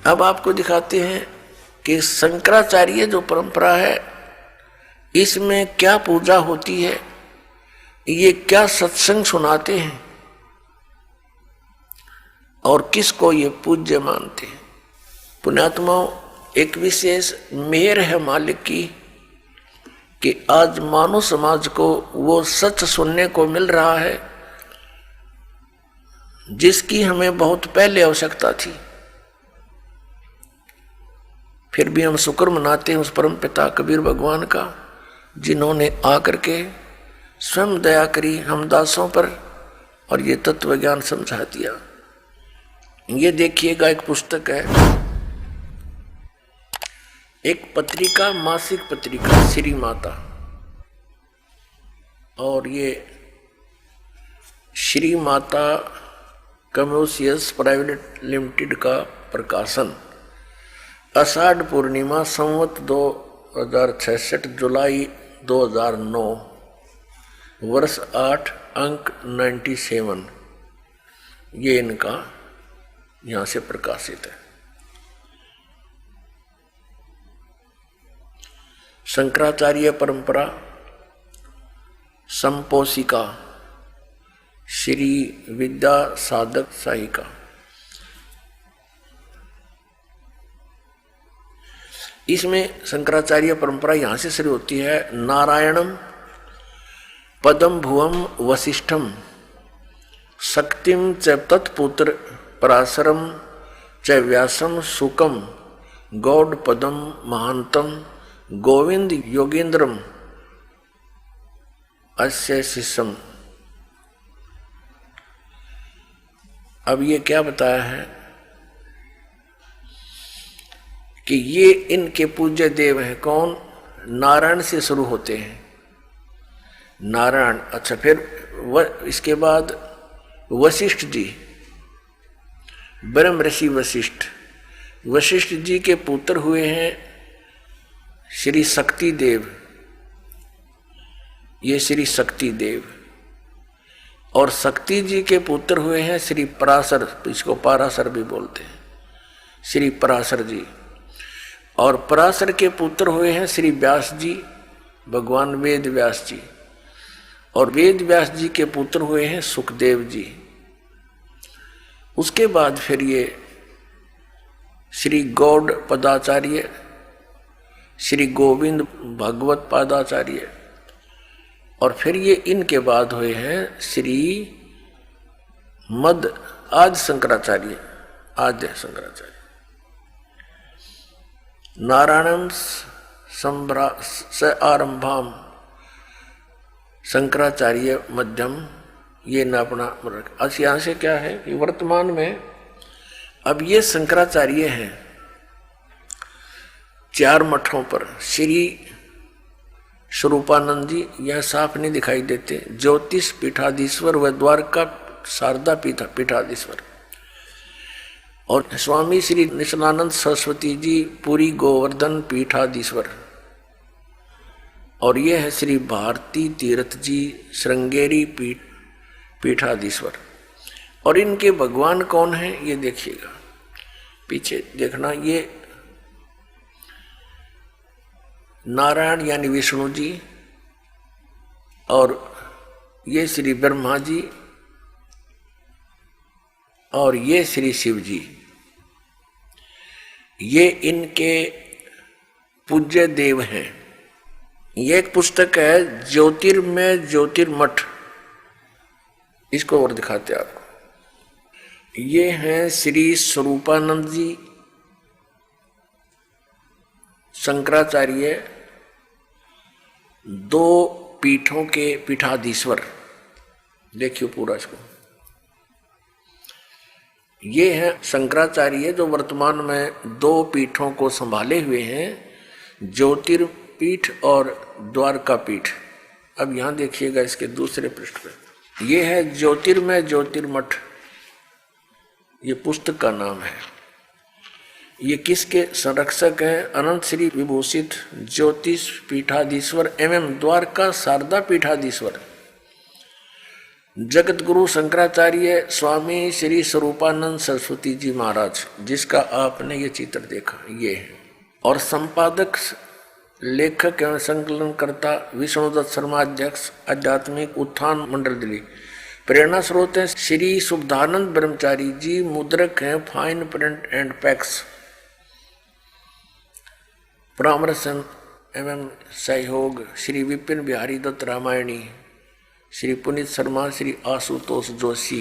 अब आपको दिखाते हैं कि शंकराचार्य जो परंपरा है इसमें क्या पूजा होती है, ये क्या सत्संग सुनाते हैं और किसको ये पूज्य मानते हैं। पुण्यात्माओं, एक विशेष मेहर है मालिक की कि आज मानव समाज को वो सच सुनने को मिल रहा है जिसकी हमें बहुत पहले आवश्यकता थी। फिर भी हम शुक्र मनाते हैं उस परम पिता कबीर भगवान का, जिन्होंने आकर के स्वयं दया करी हम दासों पर और ये तत्व ज्ञान समझा दिया। ये देखिएगा, एक पुस्तक है, एक पत्रिका, मासिक पत्रिका श्री माता, और ये Shri Mata commercials private limited का प्रकाशन, आषाढ़ पूर्णिमा संवत 2066 जुलाई 2009 वर्ष 8 अंक 97, ये इनका यहाँ से प्रकाशित है। शंकराचार्य परंपरा संपोषिका श्री विद्या साधक साहिका। इसमें शंकराचार्य परंपरा यहाँ से शुरू होती है। नारायणम पदम भुवम वसिष्ठम शक्तिम च तत्पुत्र पराशरम च व्यासम सुकम गौड़ पदम महांतम गोविंद योगेंद्रम अस्य शिष्यम। अब ये क्या बताया है कि ये इनके पूज्य देव हैं। कौन? नारायण से शुरू होते हैं, नारायण। अच्छा, फिर इसके बाद वशिष्ठ जी, ब्रह्म ऋषि वशिष्ठ। वशिष्ठ जी के पुत्र हुए हैं श्री शक्ति देव, ये श्री शक्ति देव। और शक्ति जी के पुत्र हुए हैं श्री पराशर, इसको पराशर भी बोलते हैं, श्री पराशर जी। और पराशर के पुत्र हुए हैं श्री व्यास जी, भगवान वेद व्यास जी। और वेद व्यास जी के पुत्र हुए हैं सुखदेव जी। उसके बाद फिर ये श्री गौड़ पदाचार्य, श्री गोविंद भगवत पादाचार्य, और फिर ये इनके बाद हुए हैं श्री मद आद्य शंकराचार्य, आद्य शंकराचार्य। नारायणम स आरंभाम शंकराचार्य मध्यम, ये न अपना। अच्छा, यहाँ से क्या है कि वर्तमान में अब ये शंकराचार्य हैं 4 मठों पर। श्री स्वरूपानंद जी यह साफ नहीं दिखाई देते, ज्योतिष पीठाधीश्वर व द्वारका शारदा पीठाधीश्वर। और स्वामी श्री निशलानंद सरस्वती जी पुरी गोवर्धन पीठाधीश्वर। और यह है श्री भारती तीर्थ जी श्रृंगेरी पीठाधीश्वर। और इनके भगवान कौन है ये देखिएगा, पीछे देखना। ये नारायण यानी विष्णु जी, और ये श्री ब्रह्मा जी, और ये श्री शिव जी। ये इनके पूज्य देव हैं। ये एक पुस्तक है ज्योतिर्मय ज्योतिर्मठ, इसको और दिखाते आपको। ये हैं श्री स्वरूपानंद जी शंकराचार्य, 2 पीठों के पीठाधीश्वर। देखिए पूरा इसको। ये है शंकराचार्य जो वर्तमान में 2 पीठों को संभाले हुए हैं, ज्योतिर्पीठ और द्वारका पीठ। अब यहां देखिएगा इसके दूसरे पृष्ठ पे, ये है ज्योतिर्मय ज्योतिर्मठ, ये पुस्तक का नाम है। ये किसके संरक्षक हैं? अनंत श्री विभूषित ज्योतिष पीठाधीश्वर एवं द्वारका शारदा पीठाधीश्वर जगत गुरु शंकराचार्य स्वामी श्री स्वरूपानंद सरस्वती जी महाराज, जिसका आपने ये चित्र देखा, ये है। और संपादक लेखक एवं संकलनकर्ता विष्णुदत्त शर्मा, अध्यक्ष आध्यात्मिक उत्थान मंडल दिल्ली। प्रेरणा स्रोत है श्री शुद्धानंद ब्रह्मचारी जी, मुद्रक हैं फाइन प्रिंट एंड पैक्स। परामर्श एवं सहयोग श्री विपिन बिहारी दत्त रामायणी, श्री पुनीत शर्मा, श्री आशुतोष जोशी।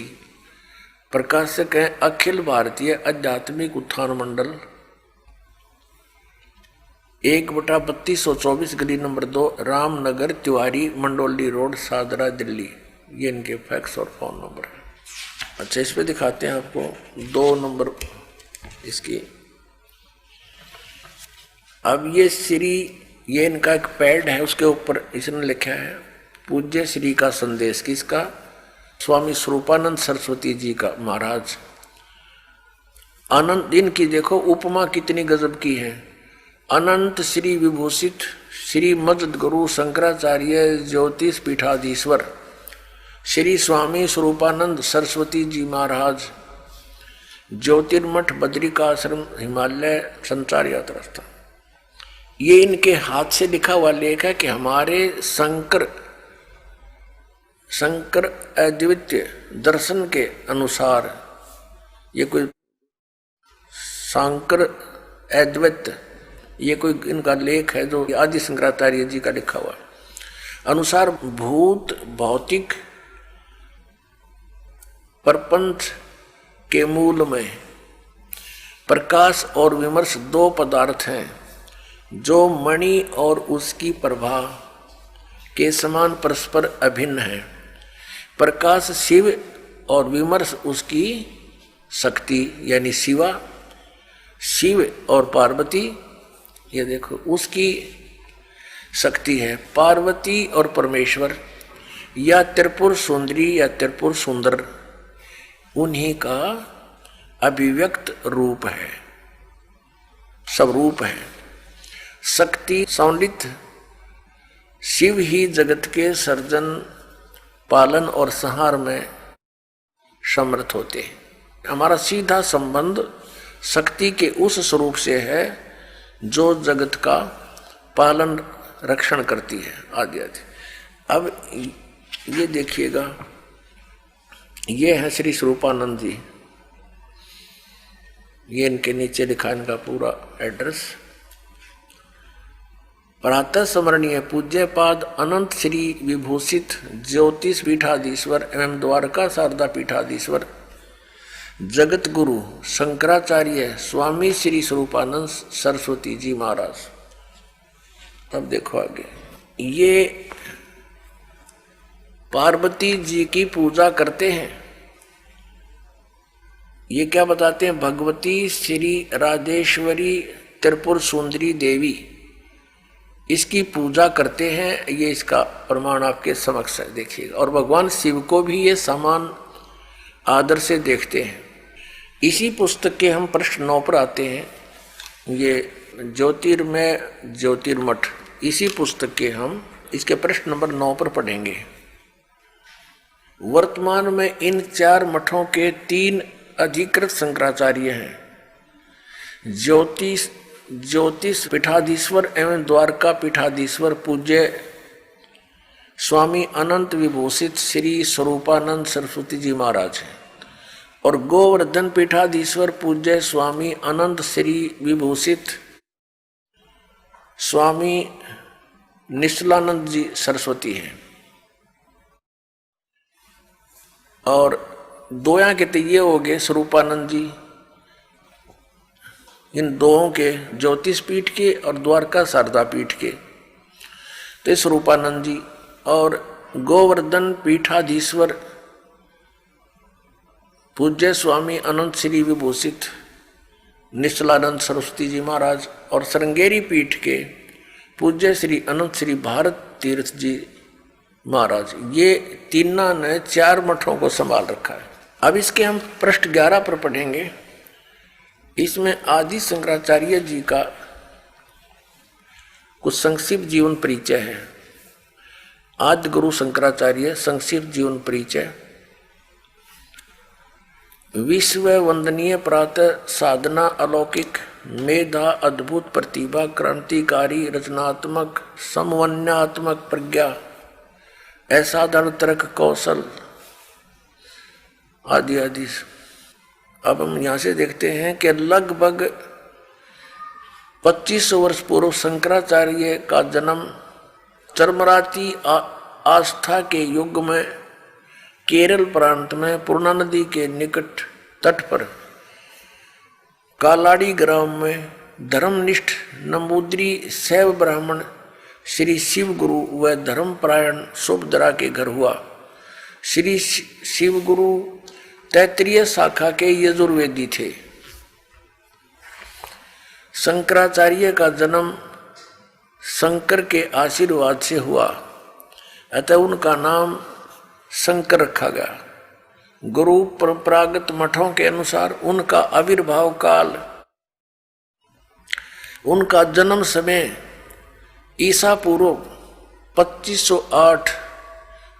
प्रकाशक हैं अखिल भारतीय आध्यात्मिक उत्थान मंडल, 1/3224 गली नंबर 2, रामनगर तिवारी, मंडोली रोड, सादरा, दिल्ली। ये इनके फैक्स और फोन नंबर है। अच्छा, इस पे दिखाते हैं आपको 2 नंबर इसकी। अब ये इनका एक पैड है, उसके ऊपर इसने लिखा है पूज्य श्री का संदेश। किसका? स्वामी स्वरूपानंद सरस्वती जी का महाराज। अनंत, इनकी देखो उपमा कितनी गजब की है। अनंत श्री विभूषित श्री मजद गुरु शंकराचार्य ज्योतिष पीठाधीश्वर श्री स्वामी स्वरूपानंद सरस्वती जी महाराज, ज्योतिर्मठ, बद्रिकाश्रम, हिमालय संचार यात्रा स्थान। ये इनके हाथ से लिखा हुआ लेख है कि हमारे शंकर अद्वितीय दर्शन के अनुसार, ये कोई शंकर अद्वैत, ये कोई इनका लेख है जो आदि शंकराचार्य जी का लिखा हुआ अनुसार भूत भौतिक प्रपंच के मूल में प्रकाश और विमर्श 2 पदार्थ हैं जो मणि और उसकी प्रभा के समान परस्पर अभिन्न है। प्रकाश शिव और विमर्श उसकी शक्ति यानी शिवा, शिव और पार्वती, ये देखो उसकी शक्ति है। पार्वती और परमेश्वर या त्रिपुर सुंदरी या त्रिपुर सुंदर, उन्हीं का अभिव्यक्त रूप है, सब रूप है। शक्ति सौलित शिव ही जगत के सर्जन, पालन और संहार में समर्थ होते हैं। हमारा सीधा संबंध शक्ति के उस स्वरूप से है जो जगत का पालन रक्षण करती है, आदि आदि। अब ये देखिएगा, ये है श्री स्वरूपानंद जी। ये इनके नीचे लिखा इनका पूरा एड्रेस। प्रातः स्मरणीय पूज्य पाद अनंत श्री विभूषित ज्योतिष पीठाधीश्वर एवं द्वारका शारदा पीठाधीश्वर जगत गुरु शंकराचार्य स्वामी श्री स्वरूपानंद सरस्वती जी महाराज। अब देखो आगे, ये पार्वती जी की पूजा करते हैं। ये क्या बताते हैं? भगवती श्री राजेश्वरी त्रिपुर सुंदरी देवी, इसकी पूजा करते हैं। ये इसका प्रमाण आपके समक्ष है, देखिएगा। और भगवान शिव को भी ये समान आदर से देखते हैं। इसी पुस्तक के हम प्रश्न 9 पर आते हैं। ये ज्योतिर्मय ज्योतिर्मठ, इसी पुस्तक के हम इसके प्रश्न नंबर 9 पर पढ़ेंगे। वर्तमान में इन 4 मठों के 3 अधिकृत शंकराचार्य हैं। ज्योतिष पीठाधीश्वर एवं द्वारका पीठाधीश्वर पूज्य स्वामी अनंत विभूषित श्री स्वरूपानंद सरस्वती जी महाराज हैं, और गोवर्धन पीठाधीश्वर पूज्य स्वामी अनंत श्री विभूषित स्वामी निश्चलानंद जी सरस्वती हैं। और दोया के तो ये हो गए स्वरूपानंद जी, इन दोनों के ज्योतिष पीठ के और द्वारका शारदा पीठ के तो स्वरूपानंद जी। और गोवर्धन पीठाधीश्वर पूज्य स्वामी अनंत श्री विभूषित निश्चलानंद सरस्वती जी महाराज, और श्रृंगेरी पीठ के पूज्य श्री अनंत श्री भारत तीर्थ जी महाराज। ये तीनों ने 4 मठों को संभाल रखा है। अब इसके हम पृष्ठ 11 पर पढ़ेंगे। इसमें आदि शंकराचार्य जी का कुछ संक्षिप्त जीवन परिचय है। आदि गुरु शंकराचार्य संक्षिप्त जीवन परिचय। विश्व वंदनीय प्रातः साधना अलौकिक मेधा अद्भुत प्रतिभा क्रांतिकारी रचनात्मक समन्वयात्मक प्रज्ञा असाधारण तर्क कौशल आदि आदि। अब हम यहाँ से देखते हैं कि लगभग 2500 वर्ष पूर्व शंकराचार्य का जन्म चरमराती आस्था के युग में केरल प्रांत में पूर्णा नदी के निकट तट पर कालाड़ी ग्राम में धर्मनिष्ठ नंबूद्री शैव ब्राह्मण श्री शिव गुरु व धर्मपरायण सुभद्रा के घर हुआ। श्री शिव गुरु तैत्रीय शाखा के यजुर्वेदी थे। शंकराचार्य का जन्म शंकर के आशीर्वाद से हुआ, अतः उनका नाम शंकर रखा गया। गुरु परंपरागत मठों के अनुसार उनका आविर्भाव काल, उनका जन्म समय ईसा पूर्व 2508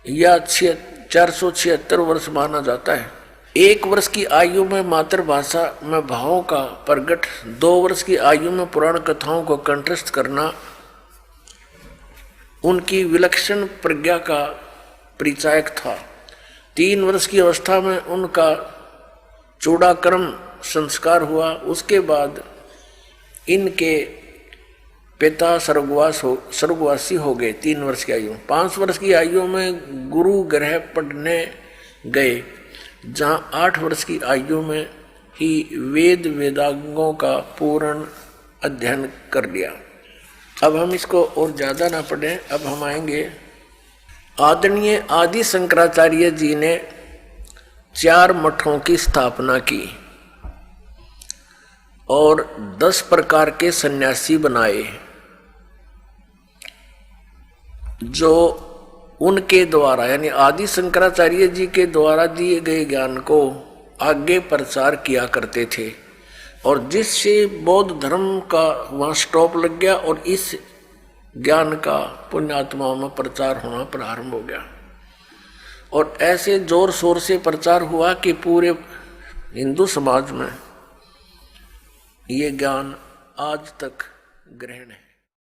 या 476 वर्ष माना जाता है। 1 वर्ष की आयु में मातृभाषा में भावों का प्रकट, 2 वर्ष की आयु में पुराण कथाओं को कंठस्थ करना उनकी विलक्षण प्रज्ञा का परिचायक था। 3 वर्ष की अवस्था में उनका चूड़ाकर्म संस्कार हुआ। उसके बाद इनके पिता स्वर्गवासी हो गए 3 वर्ष की आयु। 5 वर्ष की आयु में गुरु गृह पढ़ने गए, जहाँ 8 वर्ष की आयु में ही वेदांगों का पूर्ण अध्ययन कर लिया। अब हम इसको और ज़्यादा ना पढ़ें, अब हम आएंगे। आदरणीय आदि शंकराचार्य जी ने 4 मठों की स्थापना की और 10 प्रकार के सन्यासी बनाए, जो उनके द्वारा यानी आदि शंकराचार्य जी के द्वारा दिए गए ज्ञान को आगे प्रचार किया करते थे, और जिससे बौद्ध धर्म का वहाँ स्टॉप लग गया और इस ज्ञान का पुण्यात्माओं में प्रचार होना प्रारंभ हो गया। और ऐसे जोर शोर से प्रचार हुआ कि पूरे हिंदू समाज में ये ज्ञान आज तक ग्रहण है।